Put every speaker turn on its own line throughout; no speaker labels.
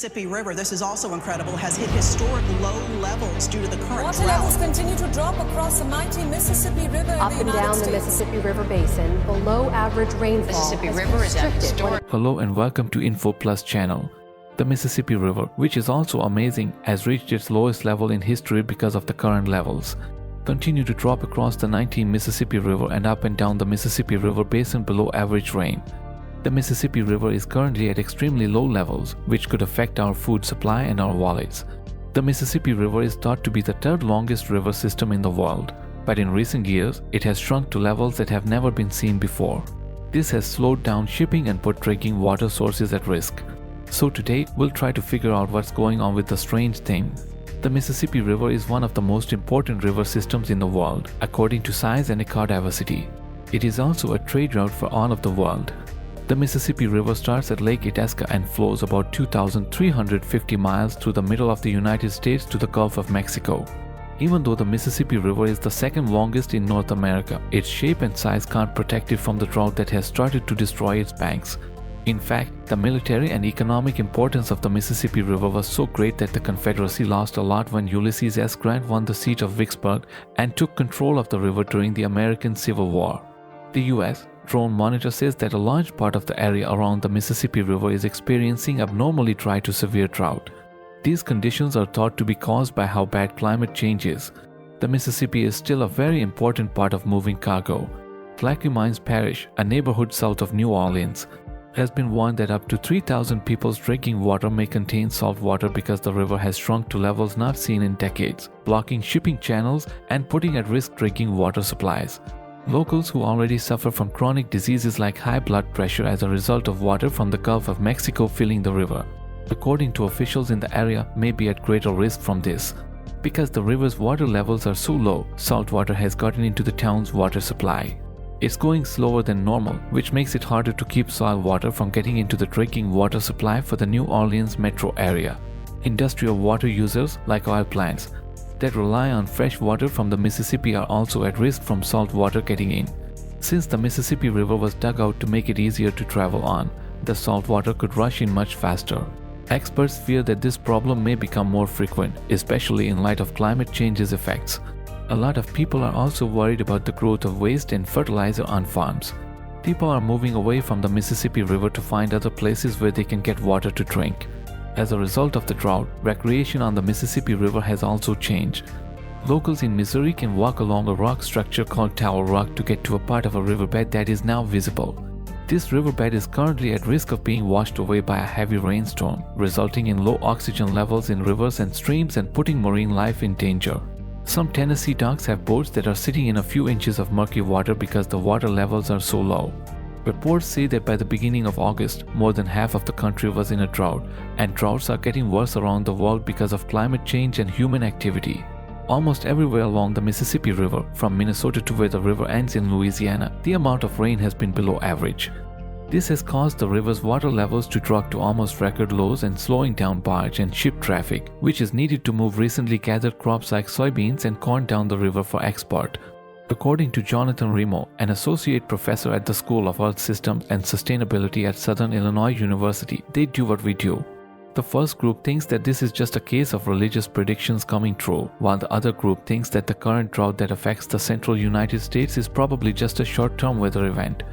Mississippi River, this is also incredible, has hit historic low levels due to the current
Water
drought.
levels continue to drop across the mighty Mississippi River
Up and down the Mississippi River Basin, below average rainfall
Mississippi River is at historic.
Hello and welcome to Info Plus channel. The Mississippi River, which is also amazing, has reached its lowest level in history because of the current levels. Continue to drop across the 19 Mississippi River and up and down the Mississippi River Basin below average rain. The Mississippi River is currently at extremely low levels, which could affect our food supply and our wallets. The Mississippi River is thought to be the third longest river system in the world, but in recent years, it has shrunk to levels that have never been seen before. This has slowed down shipping and put drinking water sources at risk. So today, we'll try to figure out what's going on with the strange thing. The Mississippi River is one of the most important river systems in the world, according to size and ecodiversity. It is also a trade route for all of the world. The Mississippi River starts at Lake Itasca and flows about 2,350 miles through the middle of the United States to the Gulf of Mexico. Even though the Mississippi River is the second longest in North America, its shape and size can't protect it from the drought that has started to destroy its banks. In fact, the military and economic importance of the Mississippi River was so great that the Confederacy lost a lot when Ulysses S. Grant won the siege of Vicksburg and took control of the river during the American Civil War. The U.S. Drone Monitor says that a large part of the area around the Mississippi River is experiencing abnormally dry to severe drought. These conditions are thought to be caused by how bad climate change is. The Mississippi is still a very important part of moving cargo. Clackamas Parish, a neighborhood south of New Orleans, has been warned that up to 3,000 people's drinking water may contain salt water because the river has shrunk to levels not seen in decades, blocking shipping channels and putting at risk drinking water supplies. Locals who already suffer from chronic diseases like high blood pressure as a result of water from the Gulf of Mexico filling the river, according to officials in the area, may be at greater risk from this. Because the river's water levels are so low, salt water has gotten into the town's water supply. It's going slower than normal, which makes it harder to keep soil water from getting into the drinking water supply for the New Orleans metro area. Industrial water users, like oil plants, that rely on fresh water from the Mississippi are also at risk from salt water getting in. Since the Mississippi River was dug out to make it easier to travel on, the salt water could rush in much faster. Experts fear that this problem may become more frequent, especially in light of climate change's effects. A lot of people are also worried about the growth of waste and fertilizer on farms. People are moving away from the Mississippi River to find other places where they can get water to drink. As a result of the drought, recreation on the Mississippi River has also changed. Locals in Missouri can walk along a rock structure called Tower Rock to get to a part of a riverbed that is now visible. This riverbed is currently at risk of being washed away by a heavy rainstorm, resulting in low oxygen levels in rivers and streams and putting marine life in danger. Some Tennessee docks have boats that are sitting in a few inches of murky water because the water levels are so low. Reports say that by the beginning of August, more than half of the country was in a drought, and droughts are getting worse around the world because of climate change and human activity. Almost everywhere along the Mississippi River, from Minnesota to where the river ends in Louisiana, the amount of rain has been below average. This has caused the river's water levels to drop to almost record lows and slowing down barge and ship traffic, which is needed to move recently gathered crops like soybeans and corn down the river for export. According to Jonathan Remo, an associate professor at the School of Earth Systems and Sustainability at Southern Illinois University, they do what we do. The first group thinks that this is just a case of religious predictions coming true, while the other group thinks that the current drought that affects the central United States is probably just a short-term weather event.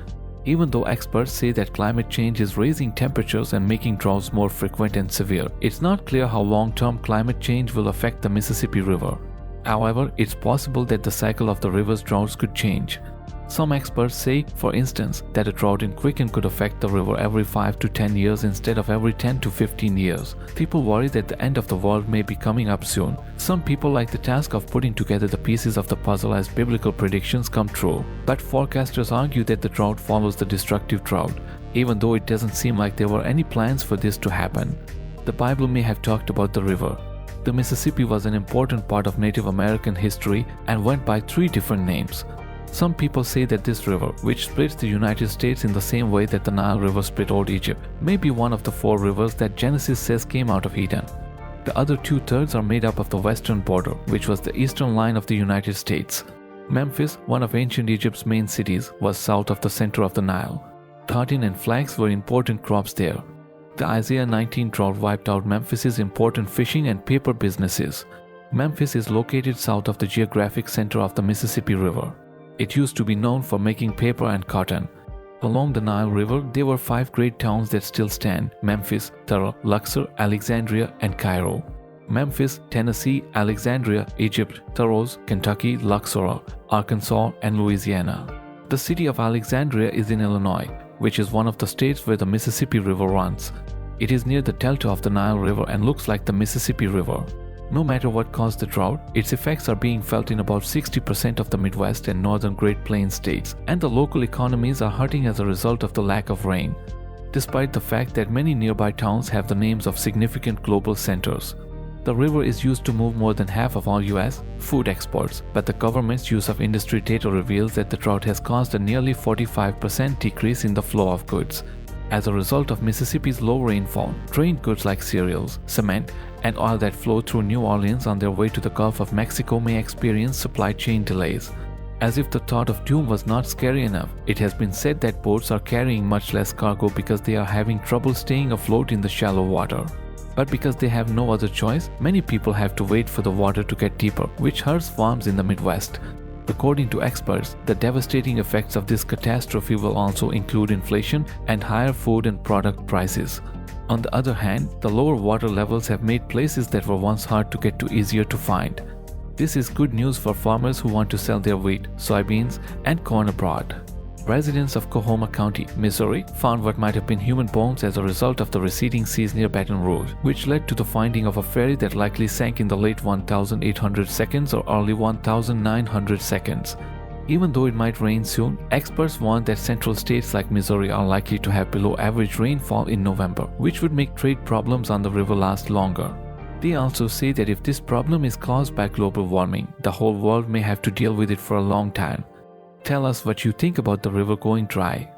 Even though experts say that climate change is raising temperatures and making droughts more frequent and severe, it's not clear how long-term climate change will affect the Mississippi River. However, it's possible that the cycle of the river's droughts could change. Some experts say, for instance, that a drought in Quicken could affect the river every 5 to 10 years instead of every 10 to 15 years. People worry that the end of the world may be coming up soon. Some people like the task of putting together the pieces of the puzzle as biblical predictions come true. But forecasters argue that the drought follows the destructive drought, even though it doesn't seem like there were any plans for this to happen. The Bible may have talked about the river. The Mississippi was an important part of Native American history and went by 3 different names. Some people say that this river, which splits the United States in the same way that the Nile River split Old Egypt, may be one of the 4 rivers that Genesis says came out of Eden. The other 2/3 are made up of the western border, which was the eastern line of the United States. Memphis, one of ancient Egypt's main cities, was south of the center of the Nile. Cotton and flax were important crops there. The Isaiah 19 drought wiped out Memphis's important fishing and paper businesses. Memphis is located south of the geographic center of the Mississippi River. It used to be known for making paper and cotton. Along the Nile River, there were 5 great towns that still stand: Memphis, Tyre, Luxor, Alexandria, and Cairo. Memphis, Tennessee, Alexandria, Egypt, Tyros, Kentucky, Luxor, Arkansas, and Louisiana. The city of Alexandria is in Illinois, which is one of the states where the Mississippi River runs. It is near the delta of the Nile River and looks like the Mississippi River. No matter what caused the drought, its effects are being felt in about 60% of the Midwest and northern Great Plains states, and the local economies are hurting as a result of the lack of rain, despite the fact that many nearby towns have the names of significant global centers. The river is used to move more than half of all US food exports, but the government's use of industry data reveals that the drought has caused a nearly 45% decrease in the flow of goods. As a result of Mississippi's low rainfall, trained goods like cereals, cement, and oil that flow through New Orleans on their way to the Gulf of Mexico may experience supply chain delays. As if the thought of doom was not scary enough, it has been said that boats are carrying much less cargo because they are having trouble staying afloat in the shallow water. But because they have no other choice, many people have to wait for the water to get deeper, which hurts farms in the Midwest. According to experts, the devastating effects of this catastrophe will also include inflation and higher food and product prices. On the other hand, the lower water levels have made places that were once hard to get to easier to find. This is good news for farmers who want to sell their wheat, soybeans, and corn abroad. Residents of Coahoma County, Missouri, found what might have been human bones as a result of the receding seas near Baton Rouge, which led to the finding of a ferry that likely sank in the late 1800 seconds or early 1900 seconds. Even though it might rain soon, experts warn that central states like Missouri are likely to have below average rainfall in November, which would make trade problems on the river last longer. They also say that if this problem is caused by global warming, the whole world may have to deal with it for a long time. Tell us what you think about the river going dry.